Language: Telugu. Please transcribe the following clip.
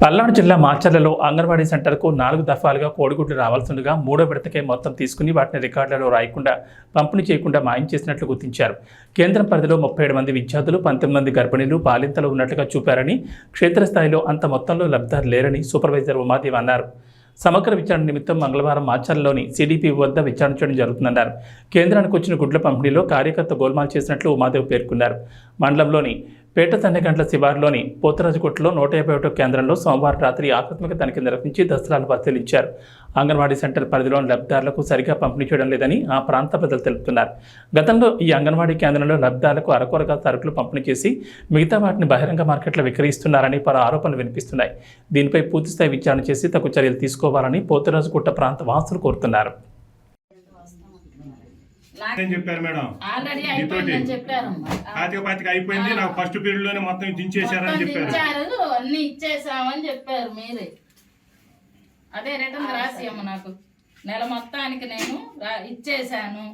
పల్నాడు జిల్లా మాచర్లలో అంగన్వాడీ సెంటర్కు 4 దఫాలుగా కోడిగుడ్లు రావాల్సిందిగా 3వ విడతకే మొత్తం తీసుకుని వాటిని రికార్డులలో రాయకుండా పంపిణీ చేయకుండా మాయం చేసినట్లు గుర్తించారు. కేంద్రం పరిధిలో 37 మంది విద్యార్థులు, 19 మంది గర్భిణీలు, బాలింతలు ఉన్నట్లుగా చూపారని, క్షేత్రస్థాయిలో అంత మొత్తంలో లబ్ధిదారు లేరని సూపర్వైజర్ ఉమాదేవి అన్నారు. సమగ్ర విచారణ నిమిత్తం మంగళవారం మాచర్లలోని సిడిపి వద్ద విచారణ చేయడం జరుగుతుందన్నారు. కేంద్రానికి వచ్చిన గుడ్ల పంపిణీలో కార్యకర్త గోల్మాల్ చేసినట్లు ఉమాదేవి పేర్కొన్నారు. మండలంలోని పేట తన్నెగంట్ల శివారులోని పోతరాజుకోటలో 151 కేంద్రంలో సోమవారం రాత్రి ఆకస్మిక తనిఖీ నిర్వహించి దస్తరాలు పరిశీలించారు. అంగన్వాడీ సెంటర్ పరిధిలోని లబ్ధిదారులకు సరిగా పంపిణీ చేయడం లేదని ఆ ప్రాంత ప్రజలు తెలుపుతున్నారు. గతంలో ఈ అంగన్వాడీ కేంద్రంలో లబ్ధిదారులకు అరకొరగా సరుకులు పంపిణీ చేసి మిగతా వాటిని బహిరంగ మార్కెట్లో విక్రయిస్తున్నారని పలు ఆరోపణలు వినిపిస్తున్నాయి. దీనిపై పూర్తిస్థాయి విచారణ చేసి తగు చర్యలు తీసుకోవాలని పోతరాజుకోట ప్రాంత వాసులు కోరుతున్నారు. చెప్పారు మేడం, పాతిక అయిపోయింది, నాకు ఫస్ట్ పీరియడ్ లోనే మొత్తం దించేశారని చెప్పారు. అన్ని ఇచ్చేసామని చెప్పారు మీరే. అదే రిటర్న్ రాసి అమ్మ నాకు నెల మొత్తానికి నేను ఇచ్చేసాను.